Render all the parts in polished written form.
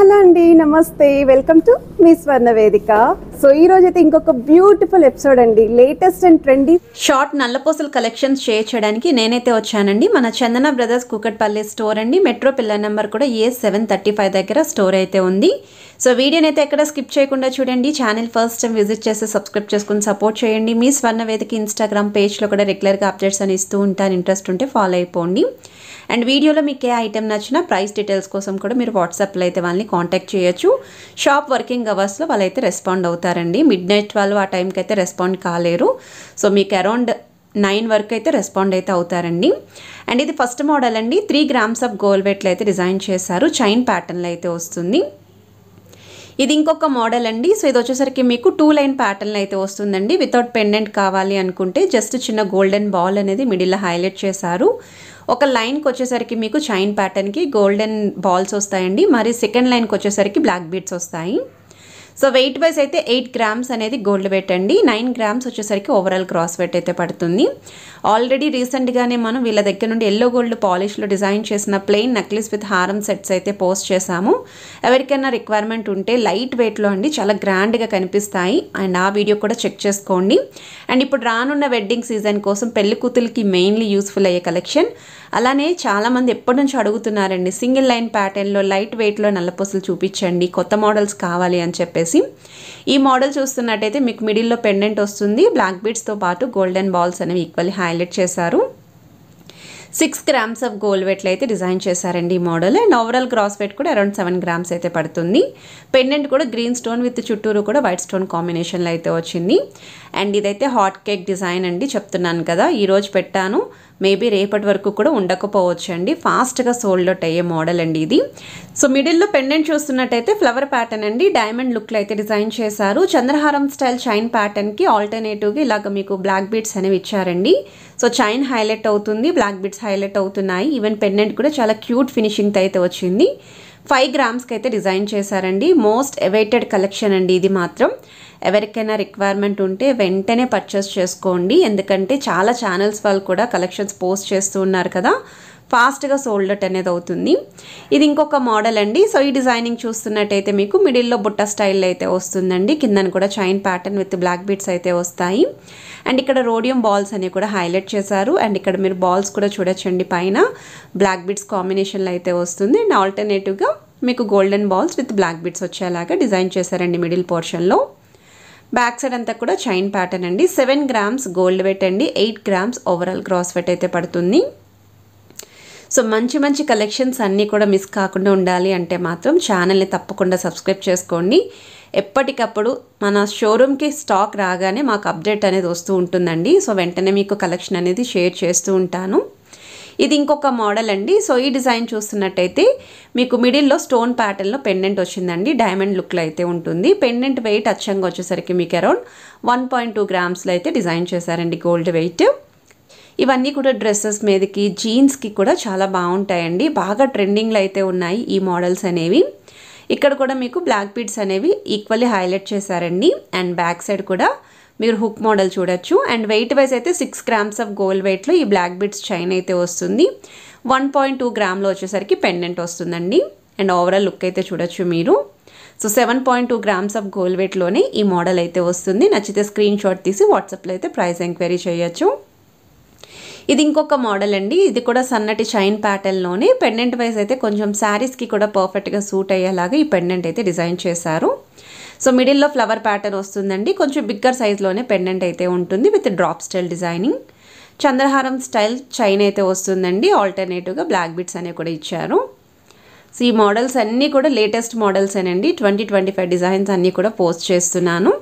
Hello అండి, నమస్తే, welcome to me స్వర్ణ వేదిక. సో ఈ రోజు అయితే ఇంకొక బ్యూటిఫుల్ ఎపిసోడ్ అండి. లేటెస్ట్ అండ్ ట్రెండీ షార్ట్ నల్లపూసల కలెక్షన్స్ షేర్ చేయడానికి నేనైతే వచ్చానండి. మన చందన బ్రదర్స్ కూకట్పల్లి స్టోర్ అండి. మెట్రో పిల్లర్ నెంబర్ కూడా A735 దగ్గర స్టోర్ అయితే ఉంది. సో వీడియోని అయితే ఎక్కడ స్కిప్ చేయకుండా చూడండి. ఛానల్ ఫస్ట్ టైం విజిట్ చేసి సబ్స్క్రైబ్ చేసుకుని సపోర్ట్ చేయండి. మీ స్వర్ణ వేదిక ఇన్స్టాగ్రామ్ పేజ్లో కూడా రెగ్యులర్గా అప్డేట్స్ అని ఇస్తూ ఉంటాను. ఇంట్రెస్ట్ ఉంటే ఫాలో అయిపోండి. అండ్ వీడియోలో మీకు ఏ ఐటెం నచ్చినా ప్రైస్ డీటెయిల్స్ కోసం కూడా మీరు వాట్సాప్లో అయితే వాళ్ళని కాంటాక్ట్ చేయొచ్చు. షాప్ వర్కింగ్ అవర్స్లో వాళ్ళైతే రెస్పాండ్ అవుతారండి. మిడ్ నైట్ 12 ఆ టైంకి అయితే రెస్పాండ్ కాలేరు. సో మీకు అరౌండ్ 9 వరకు అయితే రెస్పాండ్ అయితే అవుతారండి. అండ్ ఇది ఫస్ట్ మోడల్ అండి. 3 grams ఆఫ్ గోల్డ్ వెయిట్లో అయితే డిజైన్ చేశారు. చైన్ ప్యాటర్న్లో అయితే వస్తుంది. ఇది ఇంకొక మోడల్ అండి. సో ఇది వచ్చేసరికి మీకు 2 లైన్ ప్యాటర్న్ అయితే వస్తుందండి. వితౌట్ పెండెంట్ కావాలి అనుకుంటే జస్ట్ చిన్న గోల్డెన్ బాల్ అనేది మిడిల్లో హైలైట్ చేశారు. ఒక లైన్కి వచ్చేసరికి మీకు చైన్ ప్యాటర్న్కి గోల్డెన్ బాల్స్ వస్తాయండి. మరి సెకండ్ లైన్కి వచ్చేసరికి బ్లాక్ బీడ్స్ వస్తాయి. సో వెయిట్ వైజ్ అయితే 8 grams అనేది గోల్డ్ వెయిట్ అండి. 9 grams వచ్చేసరికి ఓవరాల్ క్రాస్ వెయిట్ అయితే పడుతుంది. ఆల్రెడీ రీసెంట్గానే మనం వీళ్ళ దగ్గర నుండి ఎల్లో గోల్డ్ పాలిష్లో డిజైన్ చేసిన ప్లెయిన్ నెక్లెస్ విత్ హారం సెట్స్ అయితే పోస్ట్ చేశాము. ఎవరికైనా రిక్వైర్మెంట్ ఉంటే లైట్ వెయిట్లో అండి, చాలా గ్రాండ్గా కనిపిస్తాయి. అండ్ ఆ వీడియో కూడా చెక్ చేసుకోండి. అండ్ ఇప్పుడు రానున్న వెడ్డింగ్ సీజన్ కోసం పెళ్లి కూతురికి మెయిన్లీ యూస్ఫుల్ అయ్యే కలెక్షన్. అలానే చాలామంది ఎప్పటి నుంచి అడుగుతున్నారండి, సింగిల్ లైన్ ప్యాటర్న్లో లైట్ వెయిట్లో నల్లపూసలు చూపించండి, కొత్త మోడల్స్ కావాలి అని చెప్పేసి. ఈ మోడల్ చూస్తున్నట్టయితే మీకు మిడిల్లో పెండెంట్ వస్తుంది. బ్లాక్ బీడ్స్తో పాటు గోల్డెన్ బాల్స్ అనేవి ఈక్వల్లీ హైలైట్ చేశారు. 6 grams ఆఫ్ గోల్డ్ వెయిట్లో అయితే డిజైన్ చేశారండి ఈ model. And overall gross weight కూడా అరౌండ్ 7 grams అయితే పడుతుంది. పెండెంట్ కూడా గ్రీన్ స్టోన్ విత్ చుట్టూరు కూడా వైట్ స్టోన్ కాంబినేషన్లో అయితే వచ్చింది. అండ్ ఇదైతే హాట్ కేక్ డిజైన్ అండి. చెప్తున్నాను కదా, ఈరోజు పెట్టాను, మేబీ రేపటి వరకు కూడా ఉండకపోవచ్చు అండి. ఫాస్ట్గా సోల్డ్ అవుట్ అయ్యే మోడల్ అండి ఇది. సో మిడిల్లో పెండెంట్ చూస్తున్నట్టయితే ఫ్లవర్ ప్యాటర్న్ అండి. డైమండ్ లుక్లో అయితే డిజైన్ చేశారు. చంద్రహారం స్టైల్ చైన్ ప్యాటర్న్కి ఆల్టర్నేటివ్గా ఇలాగ మీకు బ్లాక్ బీడ్స్ అనేవి ఇచ్చారండి. సో చైన్ హైలైట్ అవుతుంది, బ్లాక్ బీడ్స్ హైలైట్ అవుతున్నాయి. ఈవెన్ పెండెంట్ కూడా చాలా క్యూట్ ఫినిషింగ్తో అయితే వచ్చింది. 5 grams అయితే డిజైన్ చేశారండి. మోస్ట్ అవైటెడ్ కలెక్షన్ అండి ఇది మాత్రం. ఎవరికైనా రిక్వైర్మెంట్ ఉంటే వెంటనే పర్చేస్ చేసుకోండి. ఎందుకంటే చాలా ఛానల్స్ వాళ్ళు కూడా కలెక్షన్స్ పోస్ట్ చేస్తూ ఉన్నారు కదా, ఫాస్ట్గా సోల్డ్ అవుట్ అనేది అవుతుంది. ఇది ఇంకొక మోడల్ అండి. సో ఈ డిజైనింగ్ చూస్తున్నట్టయితే మీకు మిడిల్లో బుట్ట స్టైల్లో అయితే వస్తుందండి. కిందన కూడా chain pattern with black beads అయితే వస్తాయి. అండ్ ఇక్కడ రోడియం బాల్స్ అనేవి కూడా హైలైట్ చేశారు. అండ్ ఇక్కడ మీరు బాల్స్ కూడా చూడొచ్చండి, పైన బ్లాక్ బీడ్స్ కాంబినేషన్లో అయితే వస్తుంది. అండ్ ఆల్టర్నేటివ్గా మీకు golden balls with black beads వచ్చేలాగా డిజైన్ చేశారండి మిడిల్ పోర్షన్లో. బ్యాక్ సైడ్ అంతా కూడా చైన్ ప్యాటర్న్ అండి. 7 grams గోల్డ్ వెయిట్ అండి. 8 grams ఓవరాల్ గ్రాస్ వెయిట్ అయితే పడుతుంది. సో మంచి మంచి కలెక్షన్స్ అన్నీ కూడా మిస్ కాకుండా ఉండాలి అంటే మాత్రం ఛానల్ని తప్పకుండా సబ్స్క్రైబ్ చేసుకోండి. ఎప్పటికప్పుడు మన షోరూమ్కి స్టాక్ రాగానే మాకు అప్డేట్ అనేది వస్తూ ఉంటుందండి. సో వెంటనే మీకు కలెక్షన్ అనేది షేర్ చేస్తూ ఉంటాను. ఇది ఇంకొక మోడల్ అండి. సో ఈ డిజైన్ చూస్తున్నట్టయితే మీకు మిడిల్లో స్టోన్ ప్యాటర్న్లో పెండెంట్ వచ్చిందండి. డైమండ్ లుక్లో అయితే ఉంటుంది. పెండెంట్ వెయిట్ అచ్చంగా వచ్చేసరికి మీకు అరౌండ్ 1.2 grams అయితే డిజైన్ చేశారండి గోల్డ్ వెయిట్. ఇవన్నీ కూడా డ్రెస్సెస్ మీదకి, జీన్స్కి కూడా చాలా బాగుంటాయండి. బాగా ట్రెండింగ్లో అయితే ఉన్నాయి ఈ మోడల్స్ అనేవి. ఇక్కడ కూడా మీకు బ్లాక్ బీడ్స్ అనేవి ఈక్వల్లీ హైలైట్ చేశారండి. అండ్ బ్యాక్ సైడ్ కూడా మీరు హుక్ మోడల్ చూడొచ్చు. అండ్ వెయిట్ వైజ్ అయితే 6 grams ఆఫ్ గోల్డ్ వెయిట్లో ఈ బ్లాక్ బీడ్స్ చైన్ అయితే వస్తుంది. 1.2 gramలో వచ్చేసరికి పెండెంట్ వస్తుందండి. అండ్ ఓవరాల్ లుక్ అయితే చూడొచ్చు మీరు. సో 7.2 grams ఆఫ్ గోల్డ్ వెయిట్లోనే ఈ మోడల్ అయితే వస్తుంది. నచ్చితే స్క్రీన్ షాట్ తీసి వాట్సాప్లో అయితే ప్రైస్ ఎంక్వైరీ చేయొచ్చు. ఇది ఇంకొక మోడల్ అండి. ఇది కూడా సన్నటి చైన్ ప్యాటర్న్లోనే పెండెంట్ వైజ్ అయితే కొంచెం శారీస్కి కూడా పర్ఫెక్ట్గా సూట్ అయ్యేలాగా ఈ పెండెంట్ అయితే డిజైన్ చేశారు. సో మిడిల్లో ఫ్లవర్ ప్యాటర్న్ వస్తుందండి. కొంచెం బిగ్గర్ సైజ్లోనే పెండెంట్ అయితే ఉంటుంది విత్ డ్రాప్ స్టైల్ డిజైనింగ్. చంద్రహారం స్టైల్ చైన్ అయితే వస్తుందండి. ఆల్టర్నేటివ్గా బ్లాక్ బీడ్స్ అనేవి కూడా ఇచ్చారు. సో ఈ మోడల్స్ అన్నీ కూడా లేటెస్ట్ మోడల్స్ అండి. 2025 డిజైన్స్ అన్నీ కూడా పోస్ట్ చేస్తున్నాను.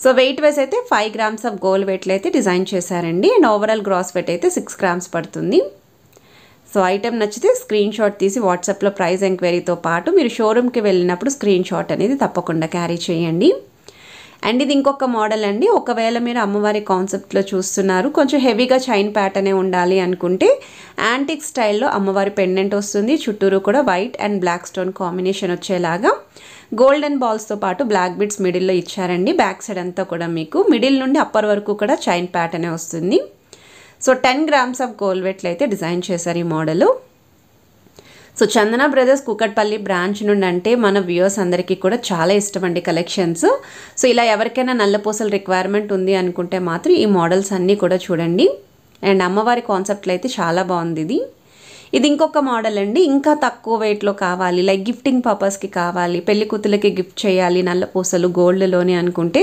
సో వెయిట్ వైజ్ అయితే 5 grams ఆఫ్ గోల్డ్ వెయిట్లో అయితే డిజైన్ చేశారండి. అండ్ ఓవరాల్ గ్రాస్ వెయిట్ అయితే 6 grams పడుతుంది. సో ఐటెం నచ్చితే స్క్రీన్ షాట్ తీసి వాట్సాప్లో ప్రైస్ ఎంక్వైరీతో పాటు మీరు షోరూమ్కి వెళ్ళినప్పుడు స్క్రీన్ షాట్ అనేది తప్పకుండా క్యారీ చేయండి. అండ్ ఇది ఇంకొక మోడల్ అండి. ఒకవేళ మీరు అమ్మవారి కాన్సెప్ట్లో చూస్తున్నారు, కొంచెం హెవీగా చైన్ ప్యాటర్నే ఉండాలి అనుకుంటే యాంటిక్ స్టైల్లో అమ్మవారి పెండెంట్ వస్తుంది. చుట్టూరు కూడా white and black stone combination వచ్చేలాగా గోల్డెన్ బాల్స్తో పాటు బ్లాక్ బీడ్స్ మిడిల్లో ఇచ్చారండి. బ్యాక్ సైడ్ అంతా కూడా మీకు మిడిల్ నుండి అప్పర్ వరకు కూడా చైన్ ప్యాటర్నే వస్తుంది. సో 10 grams ఆఫ్ గోల్డ్ వెయిట్లో అయితే డిజైన్ చేశారు ఈ మోడల్. సో చందన బ్రదర్స్ కూకట్పల్లి బ్రాంచ్ నుండి అంటే మన వ్యూవర్స్ అందరికీ కూడా చాలా ఇష్టం అండి కలెక్షన్స్. సో ఇలా ఎవరికైనా నల్లపూసల రిక్వైర్మెంట్ ఉంది అనుకుంటే మాత్రం ఈ మోడల్స్ అన్నీ కూడా చూడండి. అండ్ అమ్మవారి కాన్సెప్ట్లో అయితే చాలా బాగుంది. ఇది ఇంకొక మోడల్ అండి. ఇంకా తక్కువ వెయిట్లో కావాలి, లైక్ గిఫ్టింగ్ పర్పస్కి కావాలి, పెళ్లి కూతులకి గిఫ్ట్ చేయాలి నల్లపూసలు గోల్డ్లోని అనుకుంటే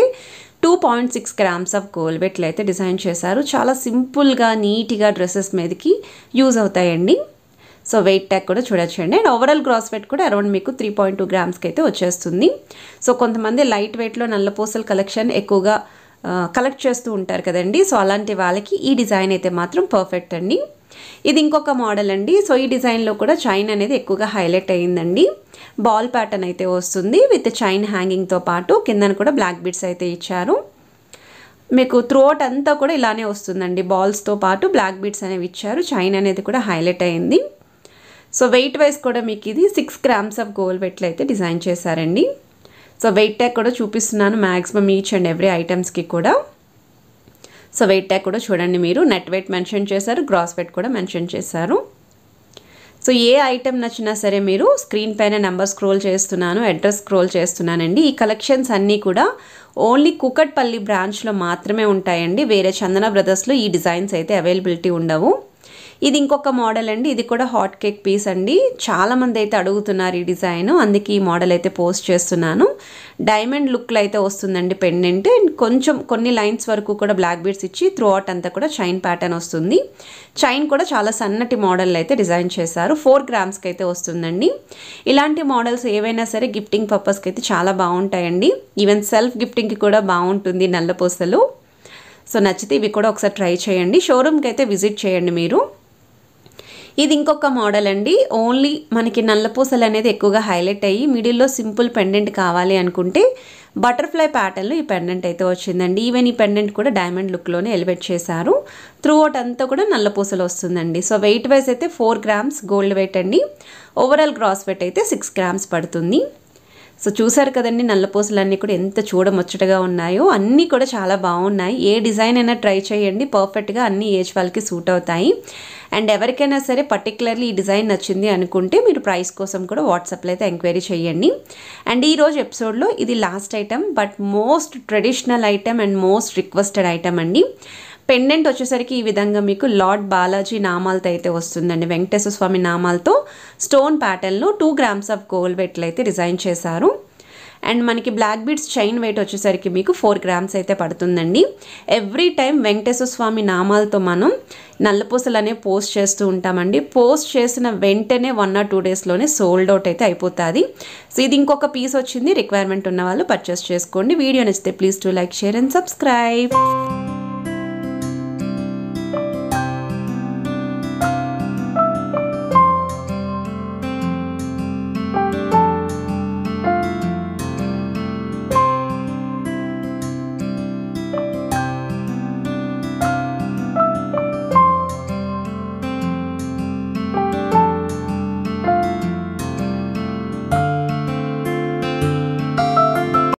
2.6 grams ఆఫ్ గోల్డ్ వెట్లు అయితే డిజైన్ చేశారు. చాలా సింపుల్గా నీట్గా డ్రెస్సెస్ మీదకి యూజ్ అవుతాయండి. సో వెయిట్ ట్యాగ్ కూడా చూడొచ్చండి. అండ్ ఓవరాల్ గ్రాస్ వెయిట్ కూడా అరౌండ్ మీకు 3.2 grams అయితే వచ్చేస్తుంది. సో కొంతమంది లైట్ వెయిట్లో నల్లపూసల కలెక్షన్ ఎక్కువగా కలెక్ట్ చేస్తూ ఉంటారు కదండి. సో అలాంటి వాళ్ళకి ఈ డిజైన్ అయితే మాత్రం పర్ఫెక్ట్ అండి. ఇది ఇంకొక మోడల్ అండి. సో ఈ డిజైన్లో కూడా చైన్ అనేది ఎక్కువగా హైలైట్ అయ్యిందండి. బాల్ ప్యాటర్న్ అయితే వస్తుంది విత్ చైన్ హ్యాంగింగ్తో పాటు కిందన కూడా బ్లాక్ బీడ్స్ అయితే ఇచ్చారు. మీకు త్రోట్ అంతా కూడా ఇలానే వస్తుందండి. బాల్స్తో పాటు బ్లాక్ బీడ్స్ అనేవి ఇచ్చారు. చైన్ అనేది కూడా హైలైట్ అయింది. సో వెయిట్ వైజ్ కూడా మీకు ఇది 6 grams ఆఫ్ గోల్డ్ వెట్లు అయితే డిజైన్ చేశారండి. సో వెయిట్ ట్యాగ్ కూడా చూపిస్తున్నాను మ్యాక్సిమం ఈచ్ అండ్ ఎవ్రీ ఐటమ్స్కి కూడా. సో వెయిట్ ట్యాగ్ కూడా చూడండి, మీరు నెట్ వెయిట్ మెన్షన్ చేశారు, గ్రాస్ వెయిట్ కూడా మెన్షన్ చేశారు. సో ఏ ఐటెం నచ్చినా సరే మీరు స్క్రీన్ పైన నెంబర్ స్క్రోల్ చేస్తున్నాను, అడ్రస్ స్క్రోల్ చేస్తున్నానండి. ఈ కలెక్షన్స్ అన్నీ కూడా ఓన్లీ కూకట్పల్లి బ్రాంచ్లో మాత్రమే ఉంటాయండి. వేరే చందన బ్రదర్స్లో ఈ డిజైన్స్ అయితే అవైలబిలిటీ ఉండవు. ఇది ఇంకొక మోడల్ అండి. ఇది కూడా హాట్ కేక్ పీస్ అండి. చాలామంది అయితే అడుగుతున్నారు ఈ డిజైన్, అందుకే ఈ మోడల్ అయితే పోస్ట్ చేస్తున్నాను. డైమండ్ లుక్లో అయితే వస్తుందండి పెండెంట్. అండ్ కొంచెం కొన్ని లైన్స్ వరకు కూడా బ్లాక్ బీడ్స్ ఇచ్చి త్రూ అవుట్ అంతా కూడా చైన్ ప్యాటర్న్ వస్తుంది. చైన్ కూడా చాలా సన్నటి మోడల్ అయితే డిజైన్ చేశారు. 4 grams అయితే వస్తుందండి. ఇలాంటి మోడల్స్ ఏవైనా సరే గిఫ్టింగ్ పర్పస్కి అయితే చాలా బాగుంటాయండి. ఈవెన్ సెల్ఫ్ గిఫ్టింగ్కి కూడా బాగుంటుంది నల్లపూసలు. సో నచ్చితే ఇవి కూడా ఒకసారి ట్రై చేయండి. షోరూమ్కి అయితే విజిట్ చేయండి మీరు. ఇది ఇంకొక మోడల్ అండి. ఓన్లీ మనకి నల్లపూసలు అనేది ఎక్కువగా హైలైట్ అయ్యి మిడిల్లో సింపుల్ పెండెంట్ కావాలి అనుకుంటే బటర్ఫ్లై ప్యాటర్న్లో ఈ పెండెంట్ అయితే వచ్చిందండి. ఈవెన్ ఈ పెండెంట్ కూడా డైమండ్ లుక్లోనే ఎలివేట్ చేశారు. త్రూ అవుట్ అంతా కూడా నల్లపూసలు వస్తుందండి. సో వెయిట్ వైజ్ అయితే 4 grams గోల్డ్ వెయిట్ అండి. ఓవరాల్ గ్రాస్ వెయిట్ అయితే 6 grams పడుతుంది. సో చూసారు కదండి నల్లపూసలన్నీ కూడా ఎంత చూడముచ్చటగా ఉన్నాయో. అన్నీ కూడా చాలా బాగున్నాయి. ఏ డిజైన్ అయినా ట్రై చేయండి, పర్ఫెక్ట్గా అన్ని ఏజ్ వాళ్ళకి సూట్ అవుతాయి. అండ్ ఎవరికైనా సరే పర్టికులర్లీ ఈ డిజైన్ నచ్చింది అనుకుంటే మీరు ప్రైస్ కోసం కూడా వాట్సాప్లో అయితే ఎంక్వైరీ చేయండి. అండ్ ఈరోజు ఎపిసోడ్లో ఇది last item, but most traditional item and most requested item అండి. పెండెంట్ వచ్చేసరికి ఈ విధంగా మీకు లార్డ్ బాలాజీ నామాలతో అయితే వస్తుందండి. వెంకటేశ్వర స్వామి నామాలతో స్టోన్ ప్యాటర్న్లో 2 grams ఆఫ్ గోల్డ్ వెట్లు అయితే డిజైన్ చేశారు. అండ్ మనకి బ్లాక్ బీడ్స్ చైన్ వెయిట్ వచ్చేసరికి మీకు 4 grams అయితే పడుతుందండి. ఎవ్రీ టైం వెంకటేశ్వర స్వామి నామాలతో మనం నల్లపూసలు అనేవి పోస్ట్ చేస్తూ ఉంటామండి. పోస్ట్ చేసిన వెంటనే 1 or 2 daysలోనే సోల్డ్ అవుట్ అయితే అయిపోతుంది. సో ఇది ఇంకొక పీస్ వచ్చింది. రిక్వైర్మెంట్ ఉన్న వాళ్ళు పర్చేస్ చేసుకోండి. వీడియో నచ్చితే please to like, share and subscribe.